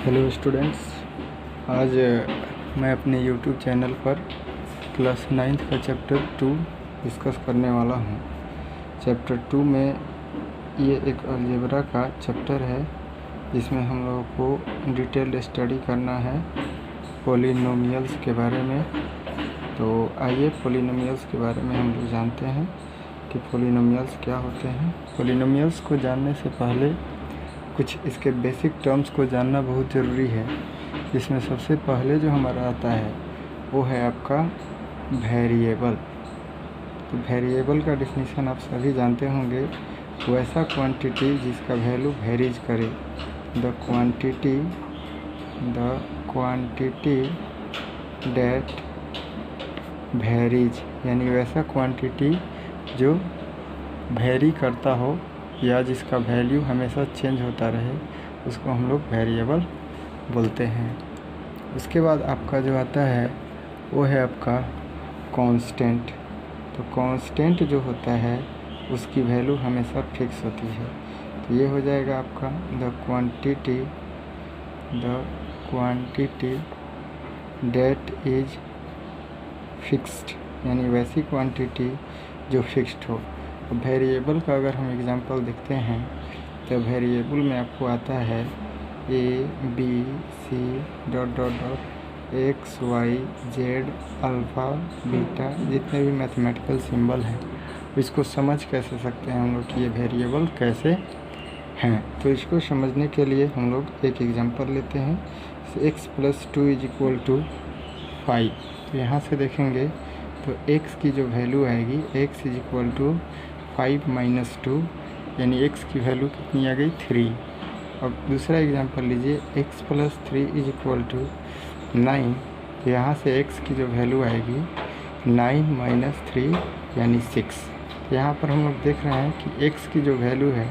Hello students, आज मैं अपने यूट्यूब चैनल पर क्लास 9th का चैप्टर 2 डिस्कस करने वाला हूँ। चैप्टर 2 में ये एक अलजेब्रा का चैप्टर है जिसमें हम लोगों को डिटेल्ड स्टडी करना है पॉलिनोमियल्स के बारे में। तो आइए पॉलिनोमियल्स के बारे में हम लोग जानते हैं कि पॉलिनोमियल्स क्या होते हैं। पॉलिनोमियल्स को जानने से पहले कुछ इसके बेसिक टर्म्स को जानना बहुत ज़रूरी है। इसमें सबसे पहले जो हमारा आता है वो है आपका वेरिएबल। तो वेरिएबल का डेफिनेशन आप सभी जानते होंगे, वैसा क्वांटिटी जिसका वैल्यू वेरीज करे। द क्वांटिटी दैट वेरीज, यानी वैसा क्वांटिटी जो वेरी करता हो या जिसका वैल्यू हमेशा चेंज होता रहे, उसको हम लोग वेरिएबल बोलते हैं। उसके बाद आपका जो आता है वो है आपका कांस्टेंट। तो कांस्टेंट जो होता है उसकी वैल्यू हमेशा फिक्स होती है। तो ये हो जाएगा आपका the quantity that is fixed, यानी वैसी क्वांटिटी जो फिक्स्ड हो। वेरिएबल का अगर हम एग्जांपल देखते हैं तो वेरिएबल में आपको आता है A B C dot dot dot X Y Z alpha beta, जितने भी मैथमेटिकल सिंबल हैं इसको समझ कैसे सकते हैं हम लोग कि ये वेरिएबल कैसे हैं। तो इसको समझने के लिए हम लोग एक एग्जांपल लेते हैं। x + 2 = 5। तो यहाँ से देखेंगे तो x की जो वैल्यू आएगी x = 5 - 2, यानी x की वैल्यू कितनी आ गई 3। अब दूसरा एग्जांपल लीजिए x + 3 = 9। तो यहाँ से x की जो वैल्यू आएगी 9 - 3 यानी 6। तो यहाँ पर हम लोग देख रहे हैं कि x की जो वैल्यू है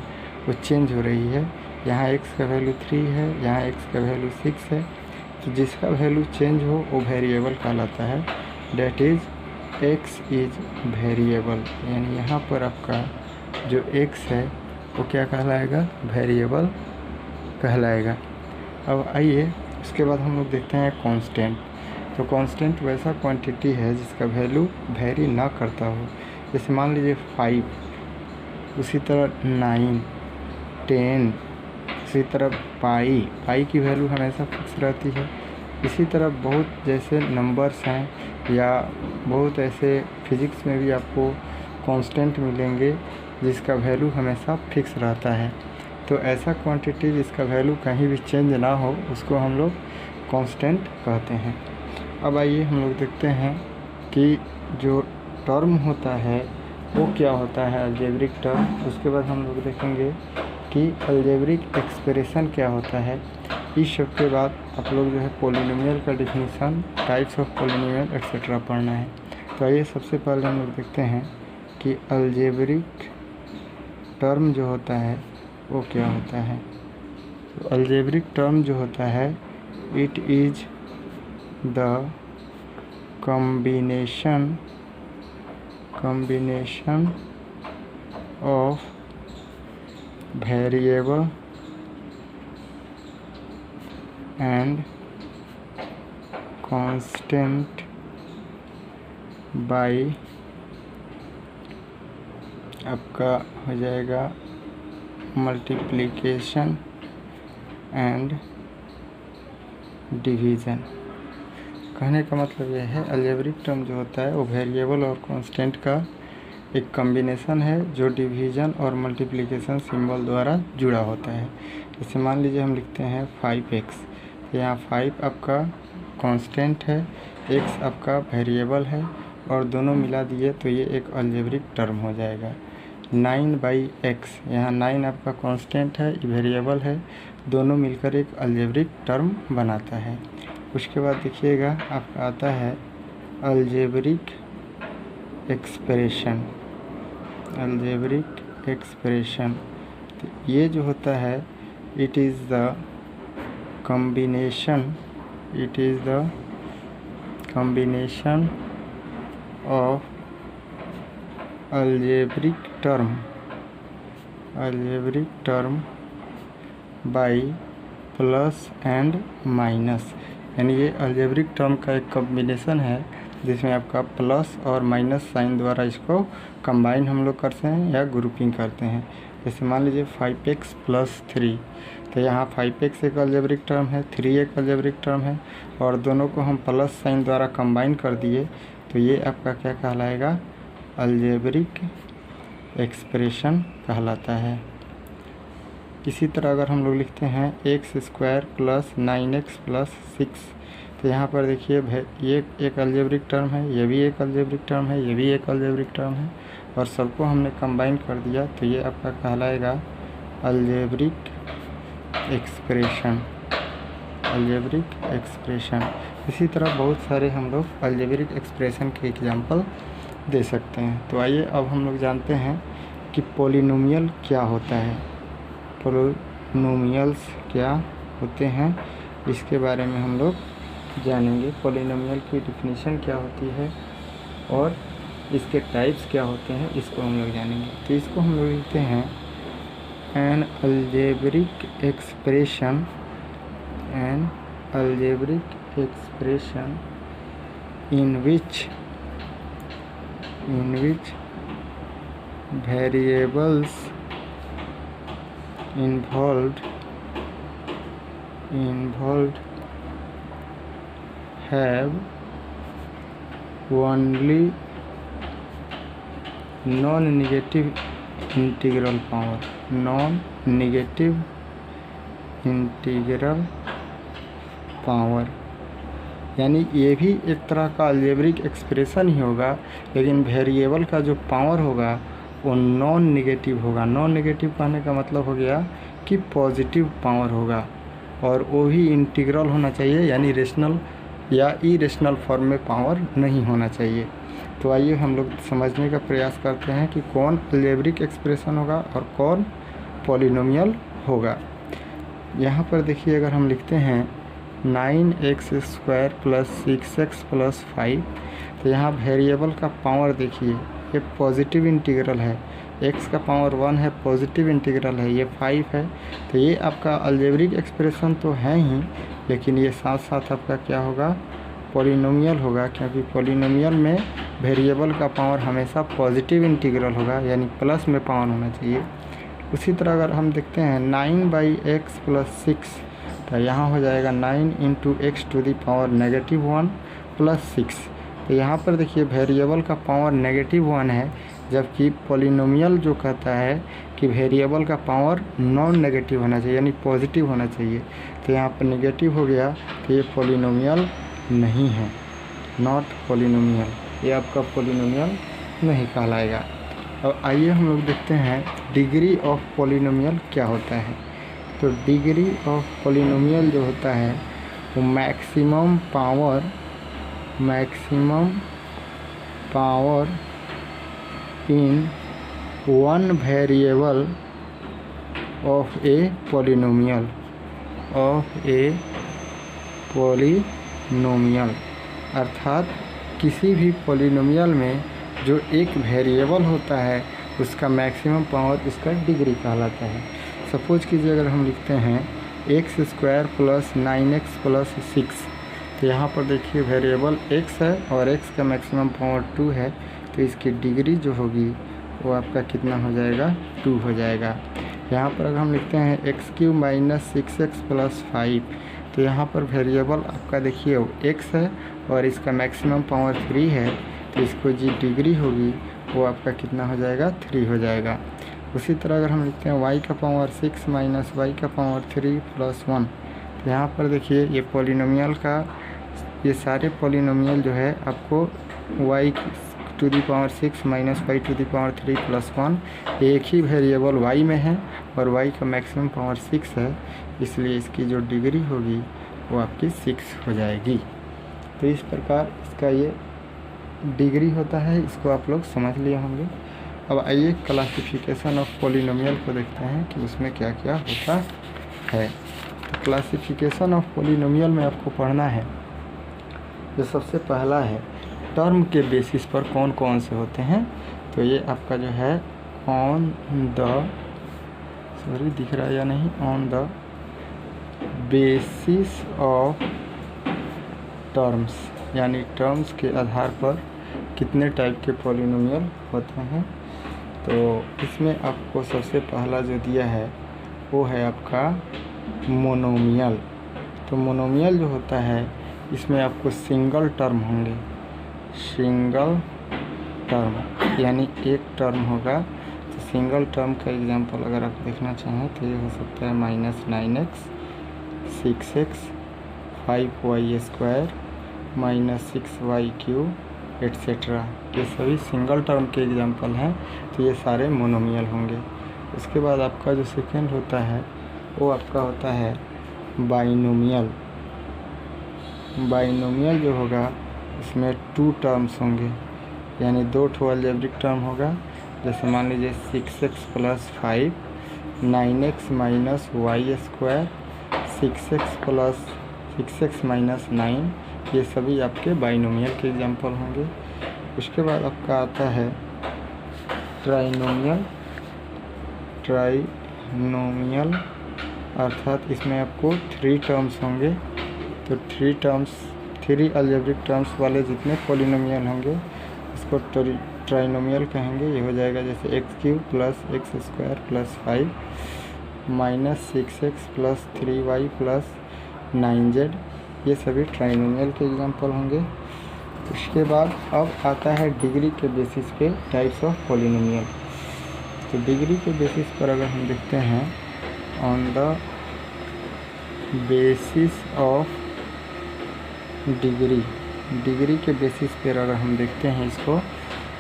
वो चेंज हो रही है। यहाँ x का वैल्यू 3 है, यहाँ x का वैल्यू 6 है। तो जिसका वैल्यू चेंज हो वो वेरिएबल कहलाता है। That is x is variable, यानी यहाँ पर आपका जो x है वो क्या कहलाएगा, वेरिएबल कहलाएगा। अब आइए उसके बाद हम लोग देखते हैं कांस्टेंट। तो कांस्टेंट वैसा क्वांटिटी है जिसका वैल्यू वेरी ना करता हो। जैसे मान लीजिए 5, उसी तरह 9, 10, इसी तरह पाई की वैल्यू हमेशा फिक्स रहती है। इसी तरह बहुत जैसे नंबर्स हैं या बहुत ऐसे फिज़िक्स में भी आपको कांस्टेंट मिलेंगे जिसका वैल्यू हमेशा फिक्स रहता है। तो ऐसा क्वांटिटी जिसका वैल्यू कहीं भी चेंज ना हो उसको हम लोग कांस्टेंट कहते हैं। अब आइए हम लोग देखते हैं कि जो टर्म होता है वो क्या होता है, अलजेब्रिक टर्म। उसके बाद हम लोग देखेंगे कि अलजेब्रिक एक्सप्रेशन क्या होता है। इस सब के बाद आप लोग जो है पॉलिनोमियल का definition, types of polynomial etcetera पढ़ना है। तो आइए सबसे पहले हम लोग देखते हैं कि अलजेब्रिक टर्म जो होता है वो क्या होता है। तो अलजेब्रिक टर्म जो होता है it is the combination of variable and constant by आपका हो जाएगा मल्टीप्लिकेशन एंड डिवीज़न। कहने का मतलब यह है अलजेब्रिक टर्म जो होता है वो वेरिएबल और कांस्टेंट का एक कॉम्बिनेशन है जो डिवीज़न और मल्टीप्लिकेशन सिंबल द्वारा जुड़ा होता है। जैसे मान लीजिए हम लिखते हैं 5x, तो यहाँ 5 आपका कांस्टेंट है, x आपका वेरिएबल है और दोनों मिला दिए तो ये एक अलजेब्रिक टर्म हो जाएगा। 9/x, यहाँ 9 आपका कांस्टेंट है, वेरिएबल है, दोनों मिलकर एक अलजेब्रिक टर्म बनाता है। उसके बाद देखिएगा आपका आता है अलजेब्रिक एक्सप्रेशन। तो ये जो होता है it is the combination of algebraic term by plus and minus, यानी ये अलजेब्रिक टर्म का एक कॉम्बिनेशन है जिसमें आपका प्लस और माइनस साइन द्वारा इसको कंबाइन हम लोग करते हैं या ग्रुपिंग करते हैं। जैसे मान लीजिए 5x + 3, तो यहाँ 5x एक अलजेब्रिक टर्म है, 3 एक अलजेब्रिक टर्म है, और दोनों को हम प्लस साइन द्वारा कंबाइन कर दिए, तो ये आपका क्या कहलाएगा, अलजेब्रिक एक्सप्रेशन कहलाता है। इसी तरह अगर हम लोग लिखते हैं x² + 9x + 6, तो यहाँ पर देखिए ये एक अलजेब्रिक टर्म है, ये भी एक अलजेब्रिक टर्म है, ये भी एक अलजेब्रिक टर्म है, और सबको हमने कंबाइन कर दिया, तो ये आपका कहलाएगा अलजेब्रिक एक्सप्रेशन, अलजेब्रिक एक्सप्रेशन। इसी तरह बहुत सारे हम लोग अलजेब्रिक एक्सप्रेशन के एग्जांपल दे सकते हैं। तो आइए अब हम लोग जानते हैं कि पॉलिनोमियल क्या होता है, पॉलिनोमियल्स क्या होते हैं, इसके बारे में हम लोग जानेंगे। पॉलिनोमियल की डिफिनीशन क्या होती है और इसके टाइप्स क्या होते हैं, इसको हम लोग जानेंगे। तो इसको हम लोग लिखते हैं N algebraic expression, N algebraic expression in which variables involved have only non-negative integral power, non-negative integral power, यानी ये भी एक तरह का अलजेब्रिक एक्सप्रेशन ही होगा, लेकिन वेरिएबल का जो पावर होगा वो नॉन नेगेटिव होगा। नॉन नेगेटिव कहने का मतलब हो गया कि पॉजिटिव पावर होगा, और वो भी इंटीग्रल होना चाहिए, यानी रेशनल या इरेशनल फॉर्म में पावर नहीं होना चाहिए। तो आइए हम लोग समझने का प्रयास करते हैं कि कौन अलजेब्रिक एक्सप्रेशन होगा और कौन पॉलिनोमियल होगा। यहाँ पर देखिए, अगर हम लिखते हैं 9x² + 6x + 5, तो यहाँ वेरिएबल का पावर देखिए, ये पॉजिटिव इंटीग्रल है, x का पावर 1 है, पॉजिटिव इंटीग्रल है, ये 5 है, तो ये आपका अलजेब्रिक एक्सप्रेशन तो है ही, लेकिन ये साथ साथ आपका क्या होगा, पॉलिनोमियल होगा, क्योंकि पॉलिनोमियल में वेरिएबल का पावर हमेशा पॉजिटिव इंटीग्रल होगा, यानी प्लस में पावर होना चाहिए। उसी तरह अगर हम देखते हैं 9/x + 6, तो यहाँ हो जाएगा 9 × x⁻⁻1 + 6। तो यहाँ पर देखिए वेरिएबल का पावर -1 है, जबकि पॉलिनोमियल जो कहता है कि वेरिएबल का पावर नॉन नेगेटिव होना चाहिए, यानी पॉजिटिव होना चाहिए। तो यहाँ पर नेगेटिव हो गया, तो ये पॉलिनोमियल नहीं है, नॉट पॉलिनोमियल, ये आपका पॉलिनोमियल नहीं कहलाएगा। अब आइए हम लोग देखते हैं डिग्री ऑफ पॉलिनोमियल क्या होता है। तो डिग्री ऑफ पॉलिनोमियल जो होता है वो maximum power in one variable of a polynomial, अर्थात किसी भी पॉलिनोमियल में जो एक वेरिएबल होता है उसका मैक्सिमम पावर इसका डिग्री कहलाता है। सपोज कीजिए, अगर हम लिखते हैं x² + 9x + 6, तो यहाँ पर देखिए वेरिएबल x है और x का मैक्सिमम पावर 2 है, तो इसकी डिग्री जो होगी वो आपका कितना हो जाएगा, 2 हो जाएगा। यहाँ पर अगर हम लिखते हैं x³ - 6x + 5, तो यहाँ पर वेरिएबल आपका देखिए x है और इसका मैक्सिमम पावर 3 है, तो इसको जी डिग्री होगी वो आपका कितना हो जाएगा, 3 हो जाएगा। उसी तरह अगर हम लिखते हैं y का पावर 6 - y का पावर 3 + 1, तो यहाँ पर देखिए ये पॉलिनोमियल का, ये सारे पॉलिनोमियल जो है आपको y�6 - y⁻³ + 1 एक ही वेरिएबल y में है और y का मैक्सिमम पावर 6 है, इसलिए इसकी जो डिग्री होगी वो आपकी 6 हो जाएगी। तो इस प्रकार इसका ये डिग्री होता है, इसको आप लोग समझ लिए होंगे। अब आइए क्लासिफिकेशन ऑफ पॉलिनोमियल को देखते हैं कि उसमें क्या क्या होता है। तो क्लासिफिकेशन ऑफ पॉलिनोमियल में आपको पढ़ना है, जो सबसे पहला है टर्म के बेसिस पर कौन कौन से होते हैं। तो ये आपका जो है on the basis of terms, यानी टर्म्स के आधार पर कितने टाइप के पॉलिनोमियल होते हैं। तो इसमें आपको सबसे पहला जो दिया है वो है आपका मोनोमियल। तो मोनोमियल जो होता है इसमें आपको सिंगल टर्म होंगे, सिंगल टर्म यानी एक टर्म होगा। तो सिंगल टर्म का एग्जांपल अगर आप देखना चाहें तो ये हो सकता है -9x 6x 5y² -6y³ etcetera. ये सभी सिंगल टर्म के एग्जांपल हैं, तो ये सारे मोनोमियल होंगे। उसके बाद आपका जो सेकेंड होता है वो आपका होता है बाइनोमियल। बाइनोमियल जो होगा इसमें 2 टर्म्स होंगे, यानी 2 अलजेब्रिक टर्म होगा। जैसे मान लीजिए 6x + 5 9x - y², 6x - 9, ये सभी आपके बाइनोमियल के एग्जांपल होंगे। उसके बाद आपका आता है ट्राइनोमियल। ट्राइनोमियल अर्थात इसमें आपको 3 टर्म्स होंगे। तो 3 अलजेब्रिक टर्म्स वाले जितने पॉलिनोमियल होंगे इसको ट्राइनोमियल कहेंगे। ये हो जाएगा जैसे x³ + x² + 5 -6x + 3y + 9z, ये सभी ट्राइनोमियल के एग्जांपल होंगे। उसके बाद अब आता है डिग्री के बेसिस पे टाइप्स ऑफ पॉलिनोमियल। तो डिग्री के बेसिस पर अगर हम देखते हैं on the basis of degree, degree के बेसिस पर अगर हम देखते हैं इसको,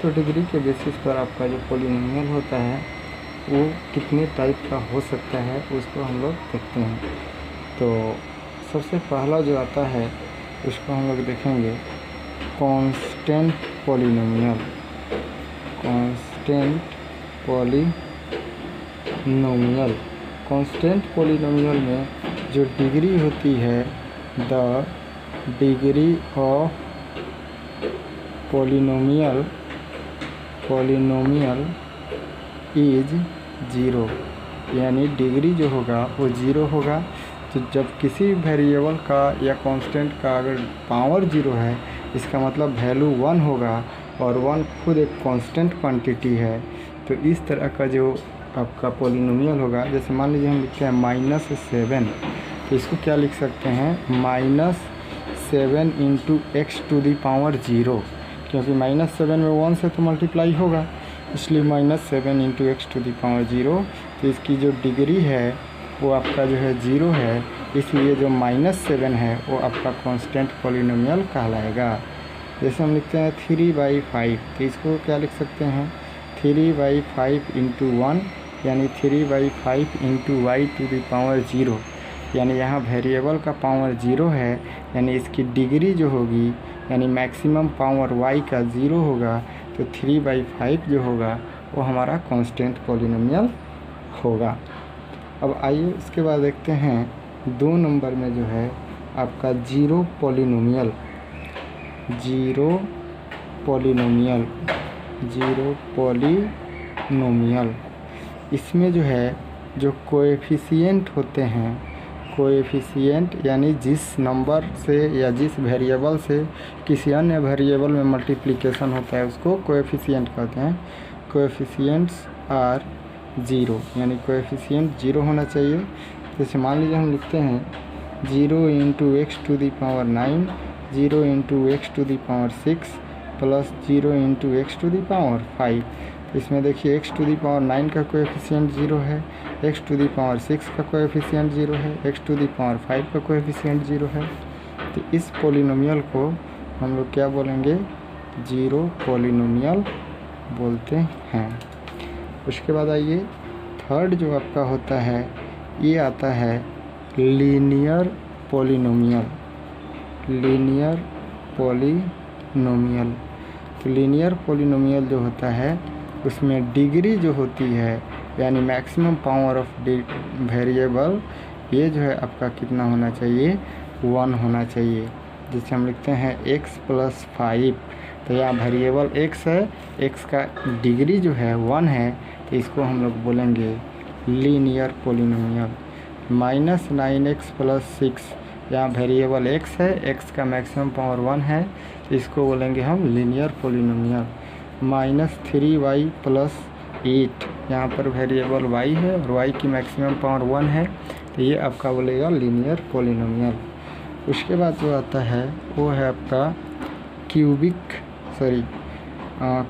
तो डिग्री के बेसिस पर आपका जो पॉलिनोमियल होता है वो कितने टाइप का हो सकता है उसको हम लोग देखते हैं। तो सबसे पहला जो आता है उसको हम लोग देखेंगे constant polynomial. Constant polynomial, constant polynomial में जो डिग्री होती है, the degree of polynomial is 0, यानी डिग्री जो होगा वो 0 होगा। तो जब किसी वेरिएबल का या कांस्टेंट का अगर पावर 0 है, इसका मतलब वैल्यू 1 होगा, और 1 खुद एक कांस्टेंट क्वांटिटी है। तो इस तरह का जो आपका पॉलिनोमियल होगा, जैसे मान लीजिए हम लिखते हैं -7, तो इसको क्या लिख सकते हैं -7 × x⁻0, क्योंकि -7 में 1 से तो मल्टीप्लाई होगा, इसलिए -7 × x⁻0। तो इसकी जो डिग्री है वो आपका जो है 0 है, इसलिए जो -7 है वो आपका कांस्टेंट पॉलिनोमियल कहलाएगा। जैसे हम लिखते हैं 3/5, तो इसको क्या लिख सकते हैं 3/5 × 1, यानी 3/5 × y⁻0, यानी यहाँ वेरिएबल का पावर 0 है, यानी इसकी डिग्री जो होगी यानी मैक्सिमम पावर y का 0 होगा। तो 3/5 जो होगा वो हमारा कांस्टेंट पॉलिनोमियल होगा। अब आइए इसके बाद देखते हैं 2 नंबर में जो है आपका जीरो पॉलिनोमियल। इसमें जो है जो कोएफिशिएंट होते हैं, कोएफिशिएंट यानी जिस नंबर से या जिस वेरिएबल से किसी अन्य वेरिएबल में मल्टीप्लिकेशन होता है उसको कोएफिशिएंट कहते हैं। कोएफिशिएंट्स आर 0, यानी कोएफिशिएंट 0 होना चाहिए। जैसे मान लीजिए हम लिखते हैं 0 × x⁹, 0 × x⁶ प्लस 0 × x⁵। इसमें देखिए x⁹ का कोएफिशिएंट 0 है, x⁶ का कोएफिशिएंट 0 है, x⁵ का कोएफिशिएंट 0 है। तो इस पॉलिनोमियल को हम लोग क्या बोलेंगे, जीरो पॉलिनोमियल बोलते हैं। उसके बाद आइए थर्ड जो आपका होता है ये आता है लीनियर पॉलिनोमियल। तो लीनियर पॉलिनोमियल जो होता है उसमें डिग्री जो होती है यानी मैक्सिमम पावर ऑफ वेरिएबल, ये जो है आपका कितना होना चाहिए 1 होना चाहिए। जैसे हम लिखते हैं x + 5, तो यहाँ वेरिएबल x है, x का डिग्री जो है 1 है, तो इसको हम लोग बोलेंगे linear polynomial. Minus 9x plus 6, यहाँ वेरिएबल x है, x का मैक्सिमम पावर 1 है, इसको बोलेंगे हम linear polynomial. Minus 3y plus 8, यहाँ पर वेरिएबल y है और y की मैक्सिमम पावर 1 है, तो ये आपका बोलेगा लीनियर पॉलिनोमियल। उसके बाद जो आता है वो है आपका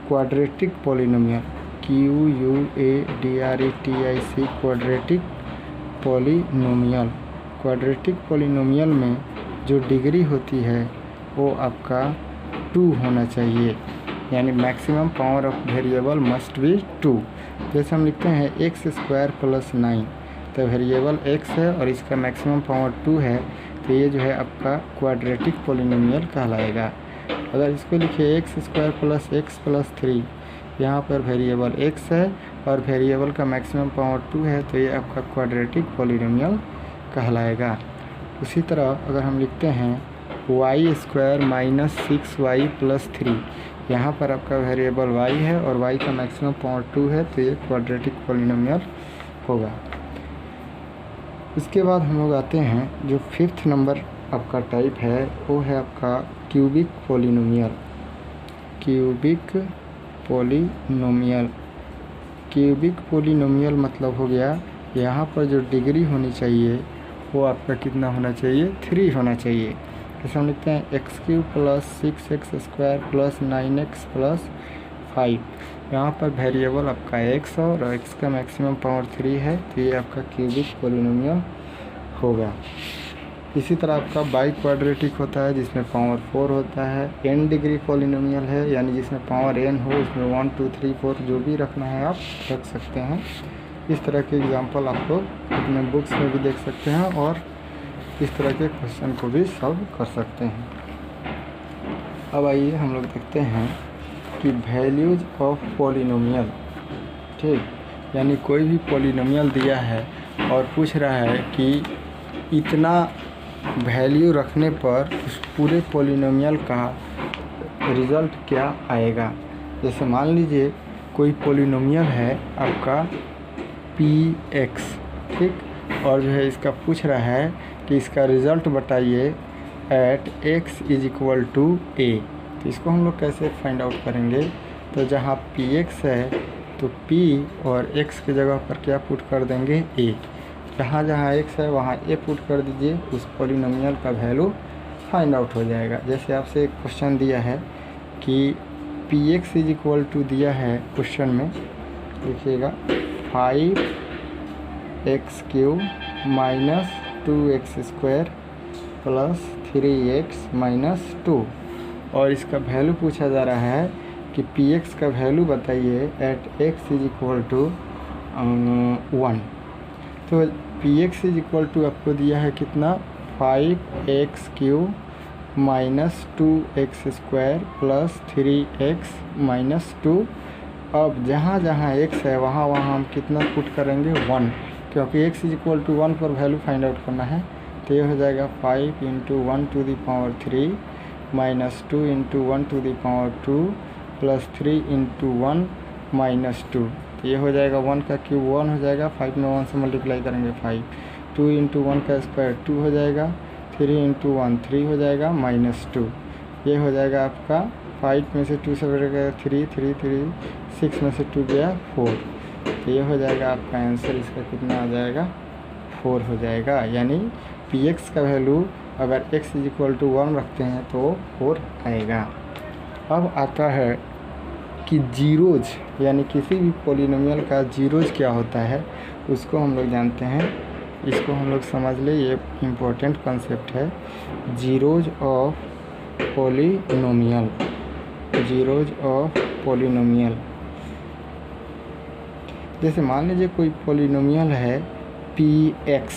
quadratic polynomial, QUADRETIC quadratic polynomial. Quadratic polynomial में जो डिग्री होती है वो आपका 2 होना चाहिए, यानी maximum power of variable must be 2। जैसे हम लिखते हैं x स्क्वायर प्लस 9, तो वेरिएबल x है और इसका मैक्सिमम पावर 2 है, तो ये जो है आपका क्वाड्रेटिक पॉलिनोमियल कहलाएगा। अगर इसको लिखिए x square plus x plus 3, यहाँ पर वेरिएबल x है और वेरिएबल का मैक्सिमम पावर 2 है, तो ये आपका क्वाड्रेटिक पॉलिनोमियल कहलाएगा। उसी तरह अगर हम लिखते हैं y square minus 6y plus 3, यहाँ पर आपका वेरिएबल y है और y का मैक्सिमम पावर 2 है, तो ये क्वाड्रेटिक पॉलिनोमियल होगा। उसके बाद हम लोग आते हैं जो 5th नंबर आपका टाइप है वो है आपका क्यूबिक पॉलिनोमियल। क्यूबिक पॉलिनोमियल मतलब हो गया यहाँ पर जो डिग्री होनी चाहिए वो आपका कितना होना चाहिए, 3 होना चाहिए। जैसे हम लिखते हैं x³ plus 6x square plus 9x plus 5, यहाँ पर वेरिएबल आपका x और x का मैक्सिमम पावर 3 है, तो ये आपका क्यूबिक पॉलिनोमियल होगा। इसी तरह आपका बाई क्वाड्रेटिक होता है जिसमें पावर 4 होता है। n डिग्री पॉलिनोमियल है, यानी जिसमें पावर n हो, उसमें 1 2 3 4 जो भी रखना है आप रख सकते हैं। इस तरह के एग्जांपल आप लोग अपने बुक्स में भी देख सकते हैं और इस तरह के क्वेश्चन को भी सॉल्व कर सकते हैं। अब आइए हम लोग देखते हैं कि वैल्यूज ऑफ पॉलिनोमियल, ठीक, यानी कोई भी पॉलिनोमियल दिया है और पूछ रहा है कि इतना वैल्यू रखने पर उस पूरे पॉलिनोमियल का रिज़ल्ट क्या आएगा। जैसे मान लीजिए कोई पॉलिनोमियल है आपका px, ठीक, और जो है इसका पूछ रहा है कि इसका रिज़ल्ट बताइए at x is equal to a। तो इसको हम लोग कैसे फाइंड आउट करेंगे, तो जहाँ px है तो p और x की जगह पर क्या पुट कर देंगे, a। जहाँ जहाँ x है वहाँ a पुट कर दीजिए, उस पॉलिनोमियल का वैल्यू फाइंड आउट हो जाएगा। जैसे आपसे एक क्वेश्चन दिया है कि px इज इक्वल टू दिया है क्वेश्चन में, देखिएगा 5x³ minus 2x square plus 3x minus 2, और इसका वैल्यू पूछा जा रहा है कि px का वैल्यू बताइए at x is equal to 1। तो px इज इक्वल टू आपको दिया है कितना, 5x³ minus 2x square plus 3x minus 2। अब जहाँ जहाँ x है वहाँ वहाँ हम कितना पुट करेंगे, 1, क्योंकि x इज इक्वल टू 1 पर वैल्यू फाइंड आउट करना है। तो ये हो जाएगा 5 × 1 to the power 3 minus 2 × 1 to the power 2 plus 3 × 1 minus 2। तो ये हो जाएगा 1 का क्यूब 1 हो जाएगा, 5 में 1 से मल्टीप्लाई करेंगे 5, 2 × 1 का स्क्वायर 2 हो जाएगा, 3 × 1 3 हो जाएगा माइनस 2। ये हो जाएगा आपका 5 में से 2 से बढ़ेगा 3 3 3, 6 में से 2 गया 4। तो ये हो जाएगा आपका आंसर, इसका कितना आ जाएगा, 4 हो जाएगा। यानी px का वैल्यू अगर x इज इक्वल टू 1 रखते हैं तो 4 आएगा। अब आता है कि जीरोज, यानी किसी भी पॉलिनोमियल का जीरोज क्या होता है उसको हम लोग जानते हैं। इसको हम लोग समझ ले, ये इम्पोर्टेंट कॉन्सेप्ट है। Zeros of polynomial, zeros of polynomial. जैसे मान लीजिए कोई पॉलिनोमियल है px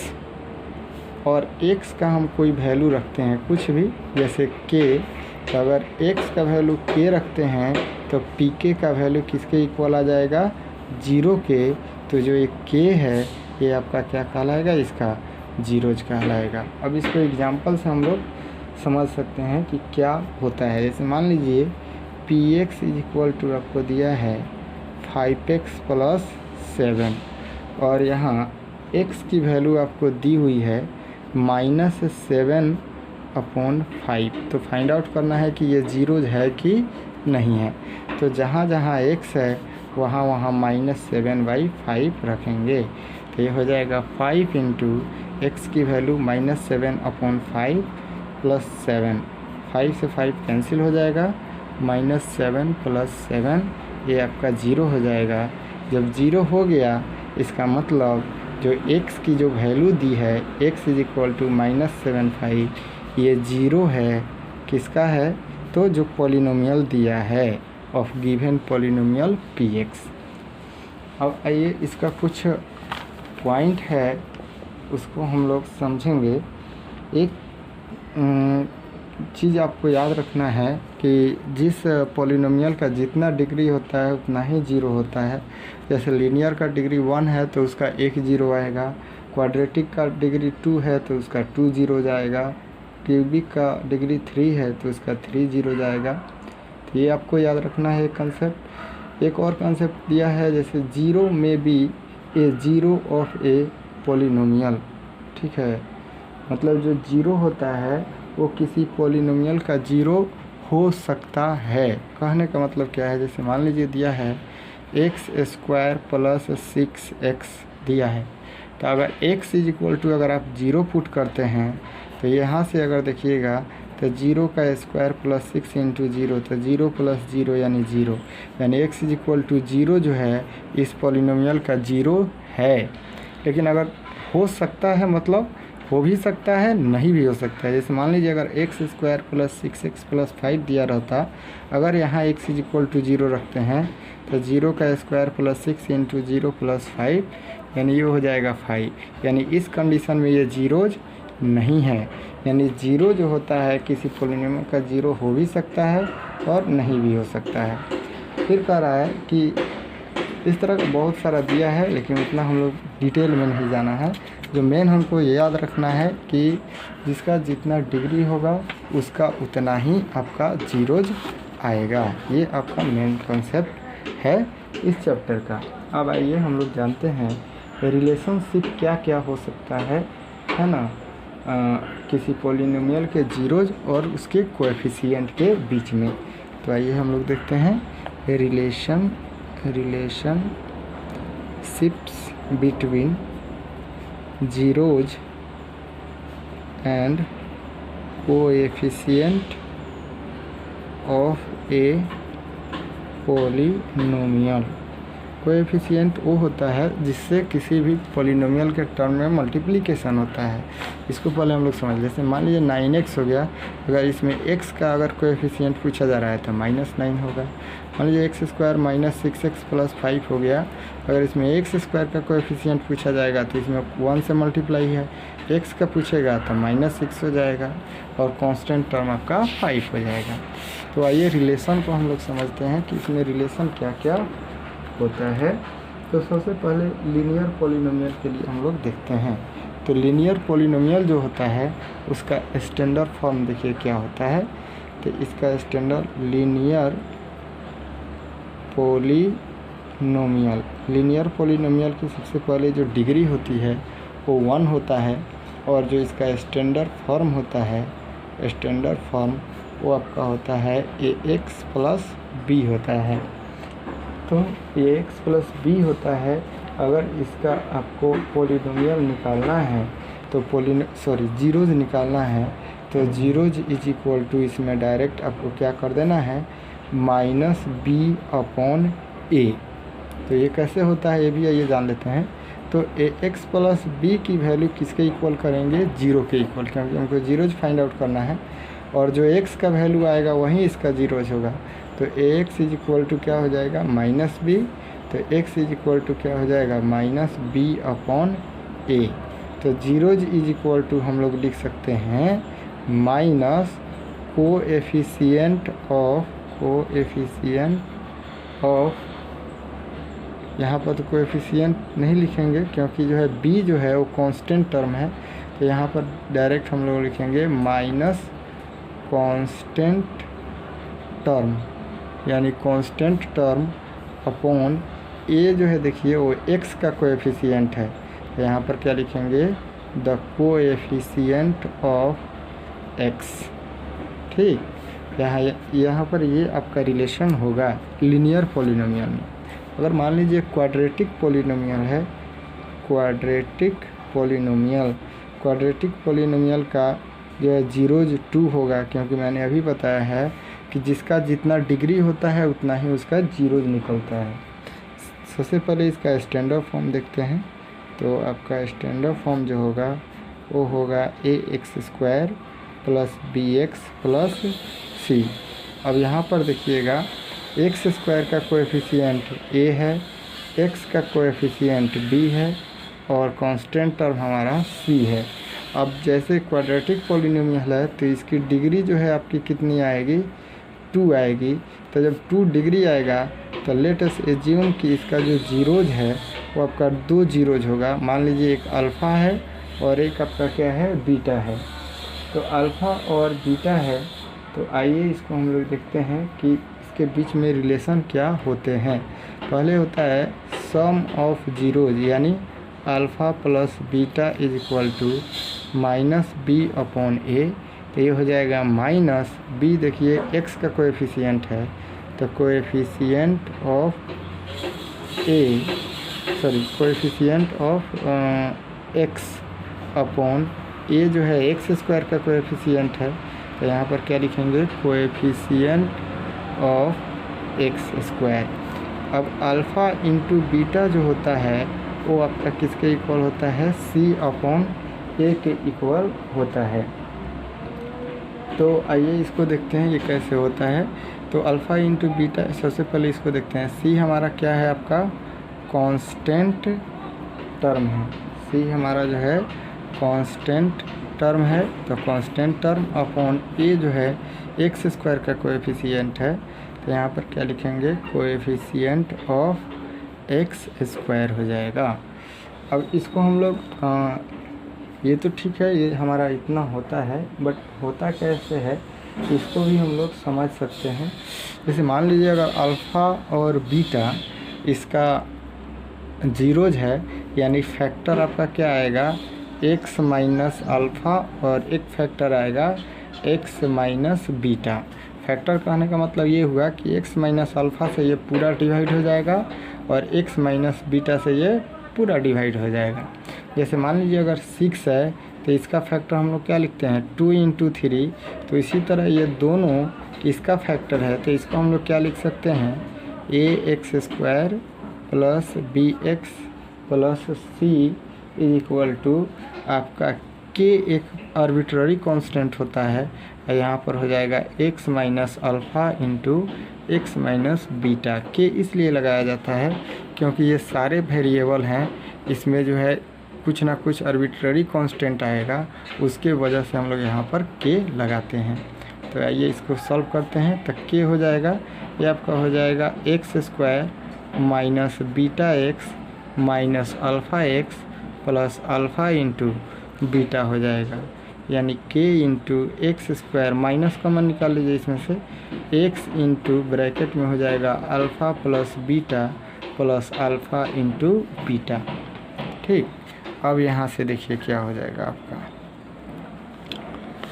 और x का हम कोई वैल्यू रखते हैं कुछ भी, जैसे k, तो अगर x का वैल्यू k रखते हैं तो pk का वैल्यू किसके इक्वल आ जाएगा, 0 के। तो जो एक k है ये आपका क्या कहलाएगा, इसका जीरोज कहलाएगा। अब इसको एग्जांपल से हम लोग समझ सकते हैं कि क्या होता है। जैसे मान लीजिए px इज इक्वल टू आपको दिया है 5x प्लस 7 और यहाँ x की वैल्यू आपको दी हुई है -7/5, तो फाइंड आउट करना है कि ये जीरोज है कि नहीं है। तो जहाँ जहाँ x है वहाँ वहाँ -7/5 रखेंगे, तो ये हो जाएगा 5 × x की वैल्यू -7/5 + 7, 5 से 5 कैंसिल हो जाएगा, -7 + 7 ये आपका 0 हो जाएगा। जब 0 हो गया इसका मतलब जो x की जो वैल्यू दी है x = -7/5 ये 0 है, किसका है, तो जो पॉलिनोमियल दिया है ऑफ गिवन पॉलिनोमियल px। अब आइए इसका कुछ पॉइंट है उसको हम लोग समझेंगे। एक चीज़ आपको याद रखना है कि जिस पॉलिनोमियल का जितना डिग्री होता है उतना ही जीरो होता है। जैसे लीनियर का डिग्री 1 है तो उसका 1 जीरो आएगा, क्वाड्रेटिक का डिग्री 2 है तो उसका 2 जीरो जाएगा, क्यूबिक का डिग्री 3 है तो उसका 3 जीरो जाएगा। तो ये आपको याद रखना है कंसेप्ट। एक और कंसेप्ट दिया है जैसे 0 में be a zero of a polynomial, ठीक है, मतलब जो 0 होता है वो किसी पॉलिनोमियल का 0 हो सकता है। कहने का मतलब क्या है, जैसे मान लीजिए दिया है x² + 6x दिया है, तो अगर x = अगर आप 0 पुट करते हैं तो यहाँ से अगर देखिएगा तो 0 का स्क्वायर + 6 × 0, तो 0 + 0 यानी 0, यानी x = 0 जो है इस पॉलिनोमियल का 0 है। लेकिन अगर हो सकता है मतलब हो भी सकता है, नहीं भी हो सकता है। जैसे मान लीजिए अगर x² + 6x + 5 दिया रहता, अगर यहाँ x = 0 रखते हैं तो 0 का स्क्वायर + 6 × 0 + 5 यानी ये हो जाएगा 5, यानी इस कंडीशन में ये जीरोज नहीं है। यानी 0 जो होता है किसी पॉलिनोमियल का 0 हो भी सकता है और नहीं भी हो सकता है। फिर कह रहा है कि इस तरह का बहुत सारा दिया है, लेकिन उतना हम लोग डिटेल में नहीं जाना है। जो मेन हमको ये याद रखना है कि जिसका जितना डिग्री होगा उसका उतना ही आपका जीरोज आएगा। ये आपका मेन कॉन्सेप्ट है इस चैप्टर का। अब आइए हम लोग जानते हैं रिलेशनशिप क्या क्या हो सकता है ना, किसी पॉलिनोमियल के जीरोज और उसके कोएफिशिएंट के बीच में। तो आइए हम लोग देखते हैं relationships between zeros and coefficient of a polynomial। Coefficient वो होता है जिससे किसी भी पॉलिनोमियल के टर्म में मल्टीप्लिकेशन होता है। इसको पहले हम लोग समझ लेते हैं। मान लीजिए 9x हो गया, अगर इसमें x का अगर कोएफिशिएंट पूछा जा रहा है तो -9 होगा। मान लीजिए x² - 6x + 5 हो गया, अगर इसमें x² का कोएफिशिएंट पूछा जाएगा तो इसमें 1 से मल्टीप्लाई है, x का पूछेगा तो -6 हो जाएगा और कांस्टेंट टर्म आपका 5 हो जाएगा। तो आइए रिलेशन को हम लोग समझते हैं कि इसमें रिलेशन क्या क्या होता है। तो सबसे पहले लीनियर पॉलिनोमियल के लिए हम लोग देखते हैं। तो लीनियर पॉलिनोमियल जो होता है उसका स्टैंडर्ड फॉर्म देखिए क्या होता है। तो इसका स्टैंडर्ड लीनियर पॉलिनोमियल की सबसे पहले जो डिग्री होती है वो 1 होता है, और जो इसका स्टैंडर्ड फॉर्म होता है, स्टैंडर्ड फॉर्म वो आपका होता है ax + b होता है। तो ax + b होता है। अगर इसका आपको पॉलिनोमियल निकालना है तो जीरोज निकालना है तो जीरोज = इसमें डायरेक्ट आपको क्या कर देना है -b/a। तो ये कैसे होता है ये भी आइए जान लेते हैं। तो ax + b की वैल्यू किसके इक्वल करेंगे, 0 के इक्वल, क्योंकि हमको जीरोज फाइंड आउट करना है और जो x का वैल्यू आएगा वहीं इसका जीरोज होगा। तो ax = क्या हो जाएगा -b, तो x = क्या हो जाएगा -b/a। तो जीरोज = हम लोग लिख सकते हैं कोएफिशिएंट ऑफ यहाँ पर तो कोएफिशिएंट नहीं लिखेंगे क्योंकि जो है b जो है वो कांस्टेंट टर्म है, तो यहाँ पर डायरेक्ट हम लोग लिखेंगे कांस्टेंट टर्म, यानी कांस्टेंट टर्म अपॉन a जो है देखिए वो x का कोएफिशिएंट है, यहाँ पर क्या लिखेंगे, द कोएफिशिएंट ऑफ एक्स। ठीक, यहाँ पर ये आपका रिलेशन होगा लीनियर पॉलिनोमियल में। अगर मान लीजिए क्वाड्रेटिक पॉलिनोमियल है, क्वाड्रेटिक पॉलिनोमियल का जो है जीरोज 2 होगा, क्योंकि मैंने अभी बताया है कि जिसका जितना डिग्री होता है उतना ही उसका जीरोज निकलता है। सबसे पहले इसका स्टैंडर्ड फॉर्म देखते हैं। तो आपका स्टैंडर्ड फॉर्म जो होगा वो होगा ax² + bx + c। अब यहाँ पर देखिएगा x² का कोएफिशिएंट a है, x का कोएफिशिएंट b है और कांस्टेंट टर्म हमारा c है। अब जैसे क्वाड्रेटिक पॉलिनोमियल है तो इसकी डिग्री जो है आपकी कितनी आएगी, 2 आएगी। तो जब 2 डिग्री आएगा तो लेट अस एज्यूम कि इसका जो जीरोज है वो आपका 2 जीरोज होगा। मान लीजिए एक अल्फ़ा है और एक आपका क्या है, बीटा है। तो अल्फ़ा और बीटा है, तो आइए इसको हम लोग देखते हैं कि इसके बीच में रिलेशन क्या होते हैं। पहले होता है सम ऑफ जीरोज, यानी alpha plus beta is equal to -b/a। तो ये हो जाएगा -b। देखिए x का कोएफिशिएंट है, तो कोएफिशिएंट ऑफ x/a जो है x² का कोएफिशिएंट है। तो यहाँ पर क्या लिखेंगे, कोएफिशिएंट ऑफ x²। अब अल्फ़ा इंटू बीटा जो होता है वो आपका किसके इक्वल होता है, c/a के इक्वल होता है। तो आइए इसको देखते हैं ये कैसे होता है। तो अल्फ़ा इंटू बीटा, सबसे पहले इसको देखते हैं। c हमारा क्या है, आपका कांस्टेंट टर्म है। c हमारा जो है कांस्टेंट टर्म है। तो कांस्टेंट टर्म अपॉन a जो है x² का कोएफिशिएंट है। तो यहाँ पर क्या लिखेंगे, कोएफिशिएंट ऑफ x² हो जाएगा। अब इसको हम लोग ये तो ठीक है, ये हमारा इतना होता है, बट होता कैसे है इसको भी हम लोग समझ सकते हैं। जैसे मान लीजिए अगर अल्फ़ा और बीटा इसका जीरोज है, यानी फैक्टर आपका क्या आएगा, x माइनस अल्फ़ा और एक फैक्टर आएगा x माइनस बीटा। फैक्टर कहने का मतलब ये हुआ कि x माइनस अल्फ़ा से ये पूरा डिवाइड हो जाएगा और x माइनस बीटा से ये पूरा डिवाइड हो जाएगा। जैसे मान लीजिए अगर 6 है तो इसका फैक्टर हम लोग क्या लिखते हैं, 2 × 3। तो इसी तरह ये दोनों इसका फैक्टर है, तो इसको हम लोग क्या लिख सकते हैं, ax² + bx + c is equal to आपका k एक आर्बिट्ररी कांस्टेंट होता है। यहाँ पर हो जाएगा x minus alpha into x minus beta. k इसलिए लगाया जाता है क्योंकि ये सारे वेरिएबल हैं, इसमें जो है कुछ ना कुछ आर्बिट्ररी कांस्टेंट आएगा, उसके वजह से हम लोग यहाँ पर k लगाते हैं। तो आइए इसको सॉल्व करते हैं। तो k हो जाएगा, ये आपका हो जाएगा x² minus beta x minus alpha x plus alpha into beta हो जाएगा, यानी k into x² minus common निकाल लीजिए इसमें से, x इंटू ब्रैकेट में हो जाएगा alpha plus beta plus alpha into beta. ठीक, अब यहाँ से देखिए क्या हो जाएगा आपका।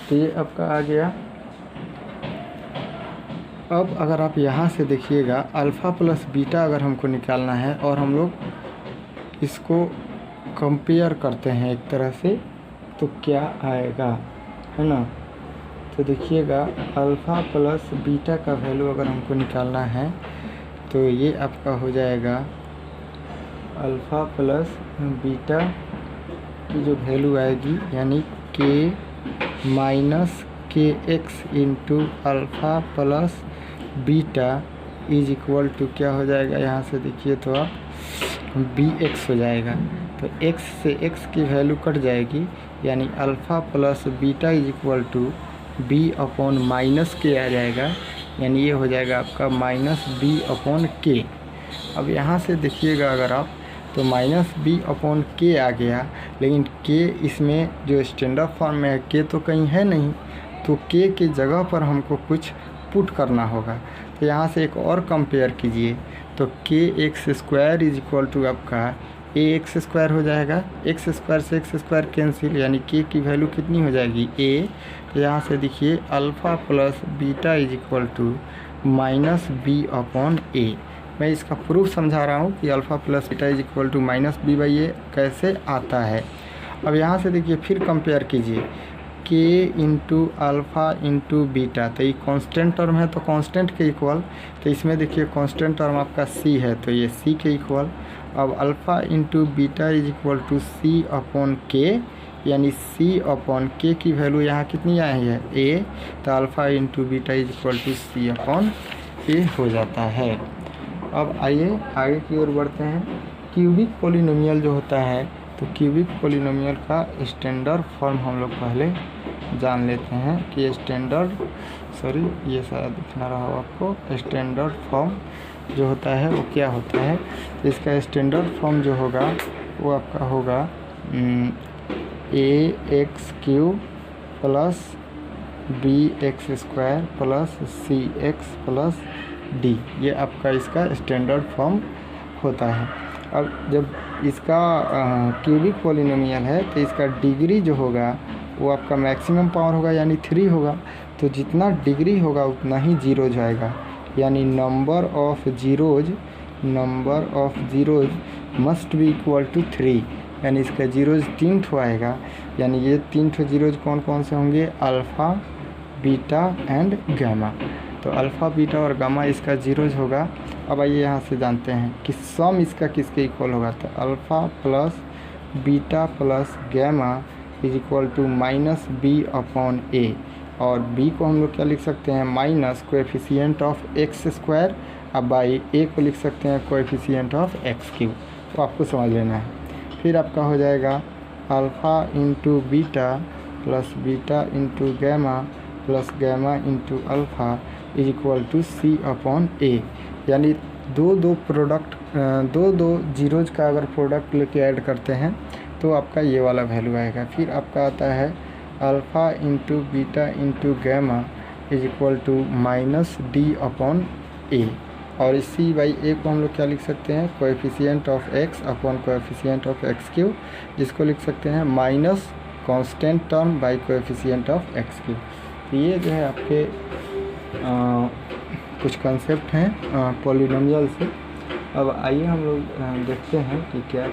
तो ये आपका आ गया। अब अगर आप यहाँ से देखिएगा अल्फ़ा प्लस बीटा अगर हमको निकालना है और हम लोग इसको कंपेयर करते हैं एक तरह से, तो क्या आएगा, है ना। तो देखिएगा अल्फ़ा प्लस बीटा का वैल्यू अगर हमको निकालना है तो ये आपका हो जाएगा अल्फ़ा प्लस बीटा की जो वैल्यू आएगी, यानी k minus kx into alpha plus beta is equal to क्या हो जाएगा, यहाँ से देखिए तो आप bx हो जाएगा। तो x से x की वैल्यू कट जाएगी, यानी alpha plus beta is equal to b/-k आ जाएगा, यानी ये हो जाएगा आपका -b/k। अब यहाँ से देखिएगा अगर आप तो -b/k आ गया, लेकिन k इसमें जो स्टैंडर्ड फॉर्म में है k तो कहीं है नहीं, तो k की जगह पर हमको कुछ पुट करना होगा। तो यहाँ से एक और कंपेयर कीजिए, तो kx² इज इक्वल टू आपका ए एक्स स्क्वायर हो जाएगा, एक्स स्क्वायर से एक्स स्क्वायर कैंसिल, यानी के की वैल्यू कितनी हो जाएगी ए। तो यहाँ से देखिए alpha plus beta is equal to minus B upon A. मैं इसका प्रूफ समझा रहा हूँ कि alpha plus beta is equal to minus B by A कैसे आता है। अब यहाँ से देखिए फिर कंपेयर कीजिए के इंटू अल्फ़ा इंटू बीटा, तो ये कांस्टेंट टर्म है तो कांस्टेंट के इक्वल, तो इसमें देखिए कांस्टेंट टर्म आपका सी है तो ये सी के इक्वल। अब alpha into beta is equal to C upon K, यानी सी अपॉन के की वैल्यू यहाँ कितनी आई है ए, तो alpha into beta is equal to C upon A हो जाता है। अब आइए आगे की ओर बढ़ते हैं। क्यूबिक पोलिनोमियल जो होता है, तो क्यूबिक पोलिनोमियल का स्टैंडर्ड फॉर्म हम लोग पहले जान लेते हैं कि ये शायद दिखना रहा हो आपको, स्टैंडर्ड फॉर्म जो होता है वो क्या होता है। तो इसका स्टैंडर्ड फॉर्म जो होगा वो आपका होगा A X cube plus B X square plus C X plus D, ये आपका इसका स्टैंडर्ड फॉर्म होता है। अब जब इसका क्यूबिक पोलिनोमियल है तो इसका डिग्री जो होगा वो आपका मैक्सिमम पावर होगा यानी 3 होगा, तो जितना डिग्री होगा उतना ही जीरोज आएगा, यानी number of zeros must be equal to 3, यानी इसका जीरोज 3 ठो आएगा। यानी ये 3 ठो जीरोज कौन कौन से होंगे, अल्फ़ा बीटा एंड गामा। तो अल्फ़ा बीटा और गामा इसका जीरोज होगा। अब आइए यहाँ से जानते हैं कि सम इसका किसके इक्वल होगा, तो alpha plus beta plus gamma is equal to minus B upon A, और b को हम लोग क्या लिख सकते हैं, minus coefficient of X square, अब बाई a को लिख सकते हैं कोएफिशिएंट ऑफ एक्स क्यूब। तो आपको समझ लेना है। फिर आपका हो जाएगा alpha into beta plus beta into gamma plus gamma into alpha is equal to C upon A, यानी दो जीरोज का अगर प्रोडक्ट लेके ऐड करते हैं तो आपका ये वाला वैल्यू आएगा। फिर आपका आता है alpha into beta into gamma is equal to minus D upon A, और इसी बाई ए को हम लोग क्या लिख सकते हैं, coefficient of x upon coefficient of x cube, जिसको लिख सकते हैं minus constant term by coefficient of x cube. तो ये जो है आपके कुछ कंसेप्ट हैं पॉलिनोमियल से। अब आइए हम लोग देखते हैं कि क्या